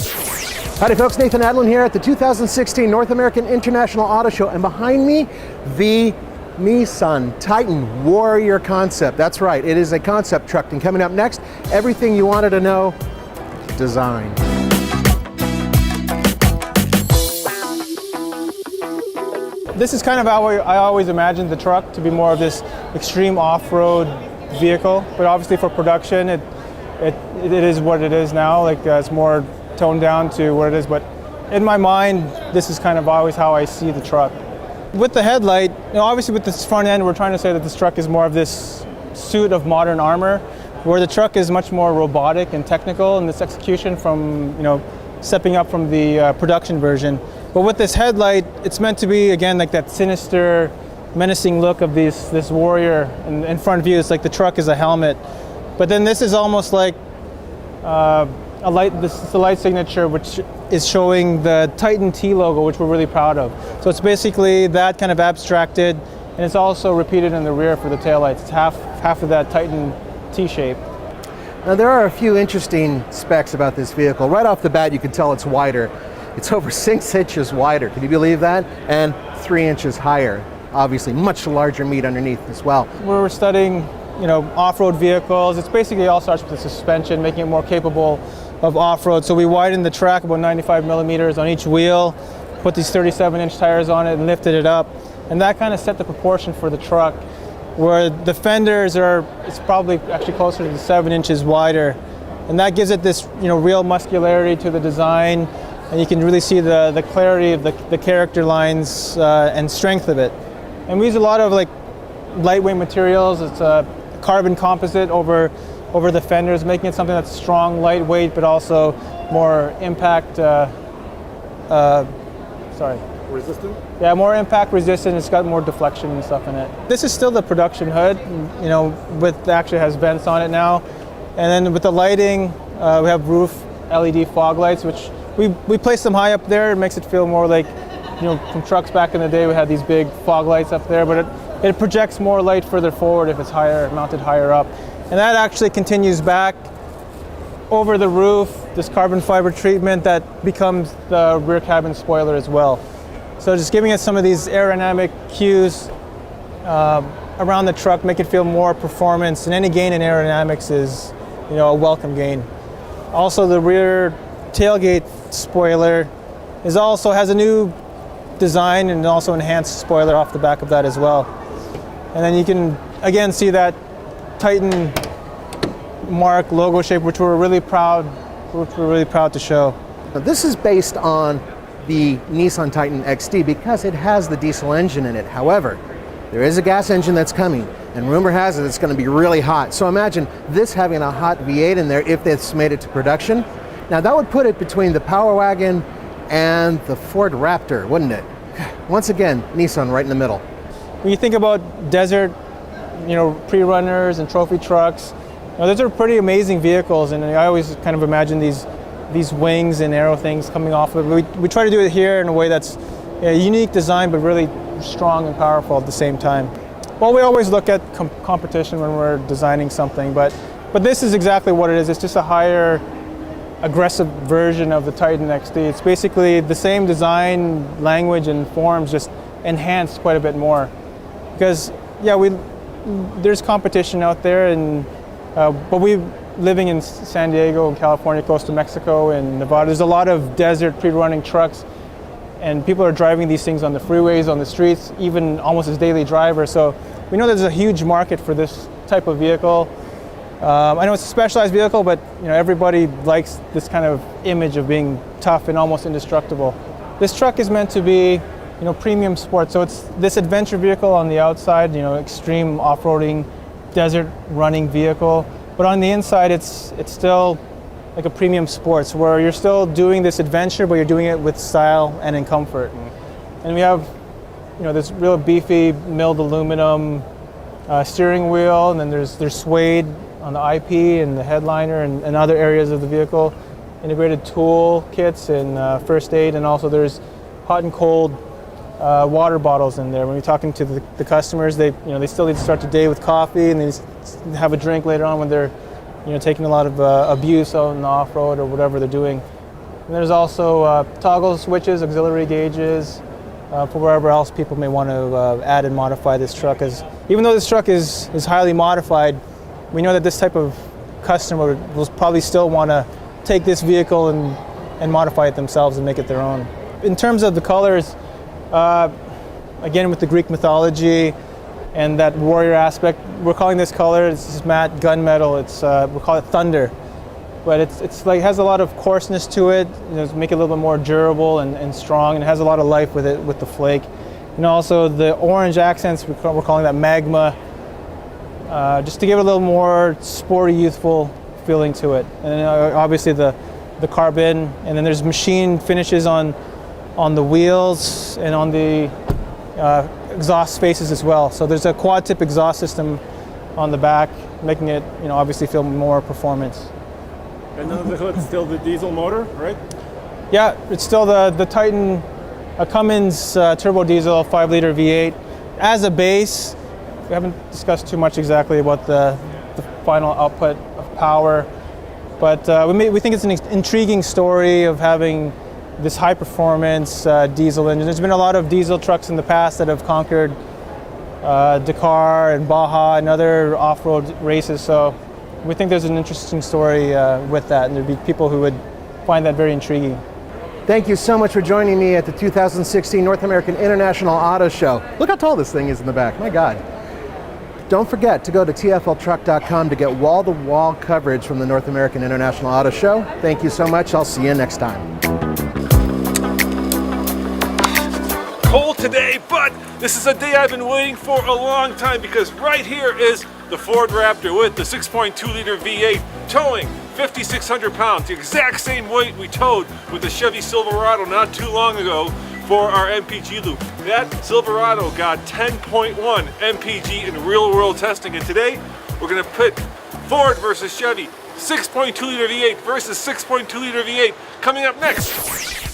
Howdy folks, Nathan Adlin here at the 2016 North American International Auto Show, and behind me, the Nissan Titan Warrior concept. That's right, it is a concept truck. And coming up next, everything you wanted to know, design. This is kind of how I always imagined the truck, to be more of this extreme off-road vehicle, but obviously for production, it is what it is now. Like it's more toned down to what it is, but in my mind, this is kind of always how I see the truck. With the headlight, obviously with this front end, we're trying to say that this truck is more of this suit of modern armor, where the truck is much more robotic and technical in this execution from, stepping up from the production version. But with this headlight, it's meant to be, again, like that sinister, menacing look of this warrior in front view. It's like the truck is a helmet. But then this is almost like this is the light signature, which is showing the Titan T logo, which we're really proud of. So it's basically that kind of abstracted, and it's also repeated in the rear for the taillights. It's half of that Titan T shape. Now there are a few interesting specs about this vehicle. Right off the bat, you can tell it's wider. It's over 6 inches wider. Can you believe that? And 3 inches higher. Obviously, much larger meat underneath as well. We're studying, off-road vehicles. It's basically all starts with the suspension, making it more capable of off-road. So we widened the track about 95 millimeters on each wheel, put these 37-inch tires on it and lifted it up. And that kind of set the proportion for the truck, where the fenders it's probably actually closer to 7 inches wider. And that gives it this, real muscularity to the design. And you can really see the clarity of the character lines and strength of it. And we use a lot of lightweight materials. It's a carbon composite over the fenders, making it something that's strong, lightweight, but also more impact, Resistant? Yeah, more impact resistant. It's got more deflection and stuff in it. This is still the production hood, actually has vents on it now. And then with the lighting, we have roof LED fog lights, which we place them high up there. It makes it feel more like, from trucks back in the day, we had these big fog lights up there, but it projects more light further forward if it's mounted higher up. And that actually continues back over the roof, this carbon fiber treatment that becomes the rear cabin spoiler as well. So just giving it some of these aerodynamic cues around the truck, make it feel more performance, and any gain in aerodynamics is, a welcome gain. Also, the rear tailgate spoiler has a new design and also enhanced spoiler off the back of that as well. And then you can again see that Titan mark logo shape, which we're really proud to show. Now, this is based on the Nissan Titan XD because it has the diesel engine in it. However, there is a gas engine that's coming, and rumor has it it's going to be really hot. So imagine this having a hot V8 in there if this made it to production. Now that would put it between the Power Wagon and the Ford Raptor, wouldn't it? Once again, Nissan right in the middle. When you think about desert, pre-runners and trophy trucks, those are pretty amazing vehicles, and I always kind of imagine these wings and arrow things coming off of it. We try to do it here in a way that's a unique design, but really strong and powerful at the same time. Well, we always look at competition when we're designing something, but this is exactly what it is. It's just a higher, aggressive version of the Titan XD. It's basically the same design, language, and forms, just enhanced quite a bit more. Because, there's competition out there, but we living in San Diego and California, close to Mexico and Nevada, there's a lot of desert pre-running trucks, and people are driving these things on the freeways, on the streets, even almost as daily drivers. So we know there's a huge market for this type of vehicle. I know it's a specialized vehicle, but everybody likes this kind of image of being tough and almost indestructible. This truck is meant to be, premium sport. So it's this adventure vehicle on the outside, extreme off-roading, desert running vehicle. But on the inside, it's still like a premium sports, where you're still doing this adventure, but you're doing it with style and in comfort. And we have, this real beefy milled aluminum steering wheel, and then there's suede on the IP and the headliner and other areas of the vehicle, integrated tool kits and first aid, and also there's hot and cold water bottles in there. When we're talking to the customers, they still need to start the day with coffee, and they just have a drink later on when they're taking a lot of abuse on the off-road or whatever they're doing. And there's also toggle switches, auxiliary gauges, for wherever else people may want to add and modify this truck. As even though this truck is highly modified, we know that this type of customer will probably still want to take this vehicle and modify it themselves and make it their own. In terms of the colors, again with the Greek mythology and that warrior aspect, we're calling this color, it's matte gunmetal. We call it thunder. But it's like has a lot of coarseness to it, make it a little bit more durable and strong, and it has a lot of life with it, with the flake. And also the orange accents, we're calling that magma, just to give it a little more sporty, youthful feeling to it. And obviously the carbon, and then there's machine finishes on the wheels and on the exhaust spaces as well. So there's a quad tip exhaust system on the back, making it obviously feel more performance. And under the hood, still the diesel motor, right? Yeah, it's still the Titan, a Cummins turbo diesel 5-liter V8. As a base, we haven't discussed too much exactly about the final output of power, but we think it's an intriguing story of having this high performance diesel engine. There's been a lot of diesel trucks in the past that have conquered Dakar and Baja and other off-road races, so we think there's an interesting story with that, and there'd be people who would find that very intriguing. Thank you so much for joining me at the 2016 North American International Auto Show. Look how tall this thing is in the back, my God. Don't forget to go to tfltruck.com to get wall-to-wall coverage from the North American International Auto Show. Thank you so much. I'll see you next time. Cold today, but this is a day I've been waiting for a long time, because right here is the Ford Raptor with the 6.2-liter V8 towing 5,600 pounds, the exact same weight we towed with the Chevy Silverado not too long ago for our MPG loop. That Silverado got 10.1 MPG in real-world testing, and today we're going to pit Ford versus Chevy, 6.2-liter V8 versus 6.2-liter V8, coming up next.